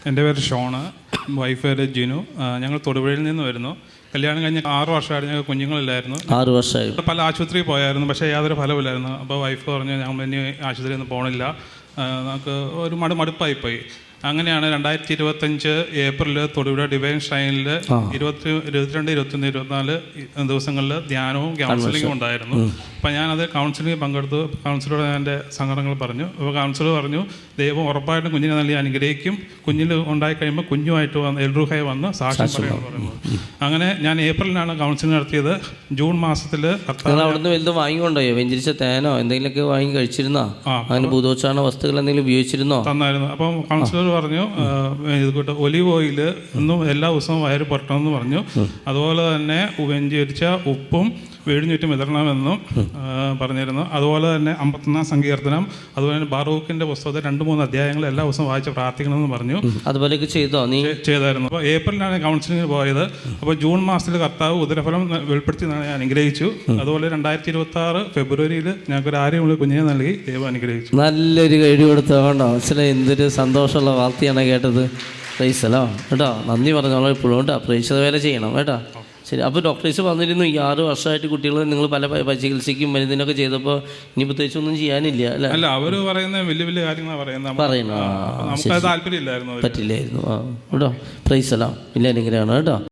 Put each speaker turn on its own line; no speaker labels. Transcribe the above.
എൻ്റെ പേര് Sean, wife പേര് ജിനു. ഞങ്ങൾ തൊടുപുഴയിൽ നിന്ന് വരുന്നു. കല്യാണം കഴിഞ്ഞ് 6 വർഷമായിട്ട് ഞങ്ങൾക്ക് കുഞ്ഞുങ്ങളില്ലായിരുന്നു.
6 വർഷമായി.
പല ആശുപത്രിയിൽ പോയായിരുന്നു, പക്ഷേ യാതൊരു ഫലമില്ലായിരുന്നു. അപ്പോൾ വൈഫ് പറഞ്ഞു ഞങ്ങൾ ഇനി ആശുപത്രിയിൽ നിന്ന് പോകണില്ല, നമുക്ക് ഒരു മടുപ്പായിപ്പോയി. അങ്ങനെയാണ് 2025 ഏപ്രിൽ തൊടുപുഴ ഡിവൈൻ ഷ്രൈനിൽ 22, 21, 24 ദിവസങ്ങളിൽ ധ്യാനവും കൗൺസിലിങ്ങും ഉണ്ടായിരുന്നു. അപ്പം ഞാനത് കൗൺസിലിംഗ് പങ്കെടുത്തു. കൗൺസിലറോട് ഞാൻ എൻ്റെ സങ്കടങ്ങൾ പറഞ്ഞു. അപ്പോൾ കൗൺസിലർ പറഞ്ഞു ദൈവം ഉറപ്പായിട്ടും കുഞ്ഞിനെ നൽകി അനുഗ്രഹിക്കും, കുഞ്ഞിൽ ഉണ്ടായിക്കഴിയുമ്പോൾ കുഞ്ഞുമായിട്ട് വന്ന് എൽറുഹായി വന്ന് സാക്ഷ്യം പറയുമെന്ന് പറയുന്നു. അങ്ങനെ ഞാൻ ഏപ്രിലിനാണ് കൗൺസിലിംഗ് നടത്തിയത്. ജൂൺ മാസത്തിൽ
അവിടുന്ന് വലുത് വാങ്ങിക്കൊണ്ടോയോ? വെഞ്ചരിച്ച തേനോ എന്തെങ്കിലുമൊക്കെ വാങ്ങി കഴിച്ചിരുന്നോ? അതിന് ഭൂതോച്ചാണ വസ്തുക്കൾ എന്തെങ്കിലും ഉപയോഗിച്ചിരുന്നോ?
തന്നായിരുന്നു. അപ്പം കൗൺസിലർ പറഞ്ഞു ഇതുകൂട്ട് ഒലിവ് ഓയിൽ ഒന്നും എല്ലാ ദിവസവും വയറ് പുരട്ടണമെന്ന് പറഞ്ഞു. അതുപോലെ തന്നെ വെഞ്ചരിച്ച ഉപ്പും വീടിന് ചുറ്റും വിതരണമെന്നും പറഞ്ഞിരുന്നു. അതുപോലെ തന്നെ 51 സങ്കീർത്തനം, അതുപോലെ തന്നെ ബാറൂക്കിൻ്റെ പുസ്തകത്തിൽ 2-3 അധ്യായങ്ങൾ എല്ലാ ദിവസവും വായിച്ച് പ്രാർത്ഥിക്കണമെന്ന് പറഞ്ഞു.
അതുപോലെയൊക്കെ ചെയ്തോ? നീ ചെയ്തായിരുന്നു.
അപ്പോൾ ഏപ്രിലാണ് കൗൺസിലിംഗ് പോയത്. അപ്പോൾ ജൂൺ മാസത്തിൽ കർത്താവ് ഉദരഫലം വെളിപ്പെടുത്തി ഞാൻ അനുഗ്രഹിച്ചു. അതുപോലെ 2026 ഫെബ്രുവരിയിൽ ഞങ്ങൾക്കൊരു ആരെയും കുഞ്ഞിനെ നൽകി ദൈവം അനുഗ്രഹിച്ചു.
നല്ലൊരു കഴിവ് കൊടുത്തോ കേട്ടോ. മനസ്സിലായി, എന്തൊരു സന്തോഷമുള്ള വാർത്തയാണ് കേട്ടത്. പ്രൈസലോ കേട്ടോ. നന്ദി പറഞ്ഞോളൂ ഇപ്പോഴും കേട്ടോ. പ്രേക്ഷിത വേല ചെയ്യണം കേട്ടോ. ശരി. അപ്പോൾ ഡോക്ടേഴ്സ് പറഞ്ഞിരുന്നു ഈ 6 വർഷമായിട്ട് കുട്ടികൾ നിങ്ങൾ പല ചികിത്സയ്ക്കും മരുന്നിനൊക്കെ ചെയ്തപ്പോൾ ഇനി പ്രത്യേകിച്ച് ഒന്നും ചെയ്യാനില്ല അല്ലേ?
അല്ല, അവർ പറയുന്ന വലിയ കാര്യങ്ങളാണ് പറയുന്നത്. നമുക്ക് താല്പര്യമില്ലായിരുന്നു,
പറ്റില്ലായിരുന്നു. കേട്ടോ. പ്രൈസലോ. ഇല്ല അനുഗ്രഹമാണ് കേട്ടോ.